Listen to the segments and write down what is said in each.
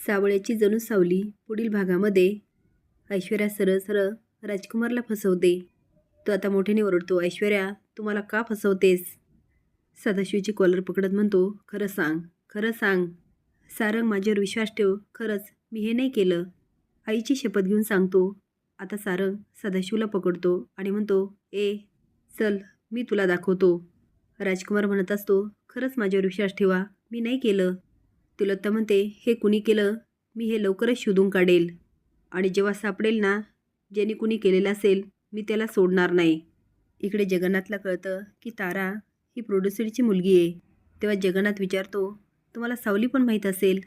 सावळ्याची जणू सावली पुढील भागामध्ये ऐश्वर्या सरळ सरळ राजकुमारला फसवते. तो आता मोठ्याने ओरडतो, ऐश्वर्या तू मला का फसवतेस? सदाशिवची कॉलर पकडत म्हणतो, खरं सांग, खरं सांग. सारंग माझ्यावर विश्वास ठेव, खरंच मी हे नाही केलं. आईची शपथ घेऊन सांगतो. आता सारंग सदाशिवला पकडतो आणि म्हणतो, चल मी तुला दाखवतो. राजकुमार म्हणत असतो, खरंच माझ्यावर विश्वास ठेवा, मी नाही केलं. तिलोत्तमा म्हणते, हे कुणी केलं मी हे लवकरच शोधून काढेल आणि जेव्हा सापडेल ना ज्याने कुणी केलेलं असेल मी त्याला सोडणार नाही. इकडे जगन्नाथला कळतं की तारा ही प्रोड्युसरची मुलगी आहे. तेव्हा जगन्नाथ विचारतो, तुम्हाला सावली पण माहीत असेल?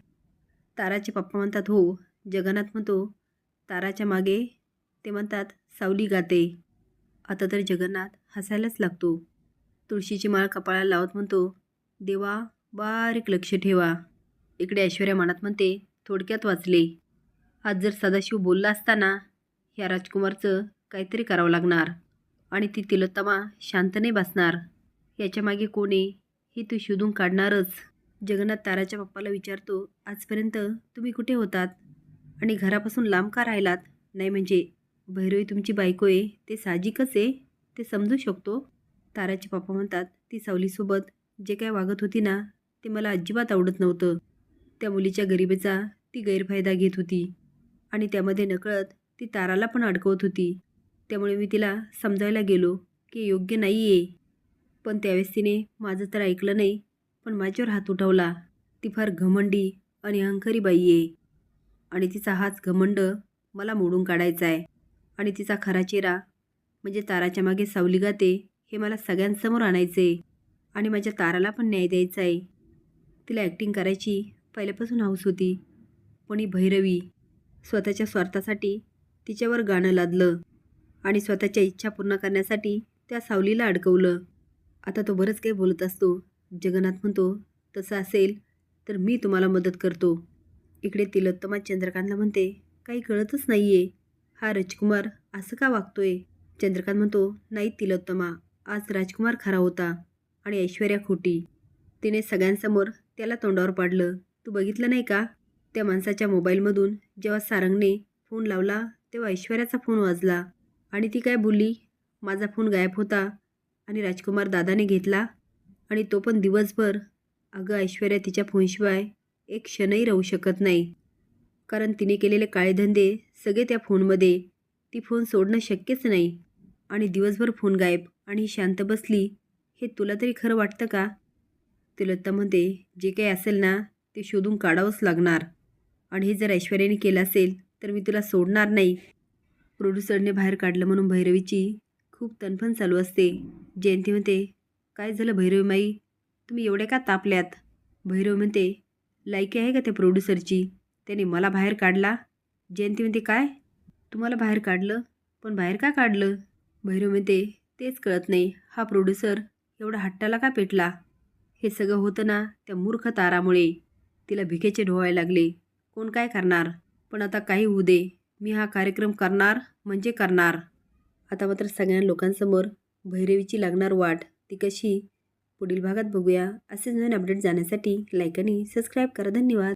ताराचे पप्पा म्हणतात, हो. जगन्नाथ म्हणतो, ताराच्या मागे ते म्हणतात सावली गाते. आता तर जगन्नाथ हसायलाच लागतो. तुळशीची माळ कपाळाला लावत म्हणतो, देवा बारीक लक्ष ठेवा. इकडे ऐश्वर्या मनात म्हणते, थोडक्यात वाचले. आज जर सदाशिव बोलला असताना ह्या राजकुमारचं काहीतरी करावं लागणार आणि ती तिलोत्तमा शांत नाही बसणार. याच्या मागे कोण आहे हे तू शोधून काढणारच. जगन्नाथ ताराच्या पप्पाला विचारतो, आजपर्यंत तुम्ही कुठे होतात आणि घरापासून लांब का राहिलात? नाही म्हणजे भैरवी तुमची बायको आहे ते साहजिकच आहे, ते समजू शकतो. ताराचे पप्पा म्हणतात, ती सावलीसोबत जे काय वागत होती ना ते मला अजिबात आवडत नव्हतं. त्या मुलीच्या गरिबीचा ती गैरफायदा घेत होती आणि त्यामध्ये नकळत ती ताराला पण अडकवत होती. त्यामुळे मी तिला समजायला गेलो की योग्य नाही आहे. पण त्यावेळेस तिने माझं तर ऐकलं नाही, पण माझ्यावर हात उठवला. ती फार घमंडी आणि अहंकारी बाई आहे आणि तिचा हाच घमंड मला मोडून काढायचा आहे आणि तिचा खरा चेहरा म्हणजे ताराच्या मागे सावली गाते हे मला सगळ्यांसमोर आणायचं आहे आणि माझ्या ताराला पण न्याय द्यायचा आहे. तिला ॲक्टिंग करायची पहिल्यापासून हौस होती, पण ही भैरवी स्वतःच्या स्वार्थासाठी तिच्यावर गाणं लादलं आणि स्वतःच्या इच्छा पूर्ण करण्यासाठी त्या सावलीला अडकवलं. आता तो बरंच काही बोलत असतो. जगन्नाथ म्हणतो, तसं असेल तर मी तुम्हाला मदत करतो. इकडे तिलोत्तमा चंद्रकांतला म्हणते, काही कळतच नाही आहे, हा राजकुमार असं का वागतोय? चंद्रकांत म्हणतो, नाही तिलोत्तमा, आज राजकुमार खरा होता आणि ऐश्वर्या खोटी. तिने सगळ्यांसमोर त्याला तोंडावर पाडलं. तू बघितलं नाही का? त्या माणसाच्या मोबाईलमधून जेव्हा सारंगने फोन लावला तेव्हा ऐश्वर्याचा फोन वाजला आणि ती काय बोलली, माझा फोन गायब होता आणि राजकुमार दादाने घेतला आणि तो पण दिवसभर. अगं ऐश्वर्या तिच्या फोनशिवाय एक क्षणही राहू शकत नाही, कारण तिने केलेले काळे धंदे सगळे त्या फोनमध्ये. ती फोन सोडणं शक्यच नाही आणि दिवसभर फोन गायब आणि शांत बसली, हे तुला तरी खरं वाटतं का? तिलोत्तमा म्हणते, जे काही असेल ना ते शोधून काढावंच लागणार आणि हे जर ऐश्वर्याने केलं असेल तर मी तुला सोडणार नाही. प्रोड्युसरने बाहेर काढलं म्हणून भैरवीची खूप तणफण चालू असते. जयंती म्हणते, काय झालं भैरवी माई, तुम्ही एवढे का तापल्यात? भैरवी म्हणते, लायकी आहे का त्या प्रोड्युसरची, त्याने मला बाहेर काढला. जयंती म्हणते, काय तुम्हाला बाहेर काढलं? पण बाहेर का काढलं? भैरवी म्हणते, तेच कळत नाही, हा प्रोड्युसर एवढा हट्टाला का पेटला? हे सगळं होतं ना त्या मूर्ख तारामुळे. तिला भिकेचे ढोळायला लागले. कोण काय करणार, पण आता काही होऊ दे, मी हा कार्यक्रम करणार म्हणजे करणार. आता मात्र सगळ्या लोकांसमोर भैरवीची लागणार वाट, ती कशी पुढील भागात बघूया. असेच नवीन अपडेट जाण्यासाठी लाईक आणि सबस्क्राईब करा. धन्यवाद.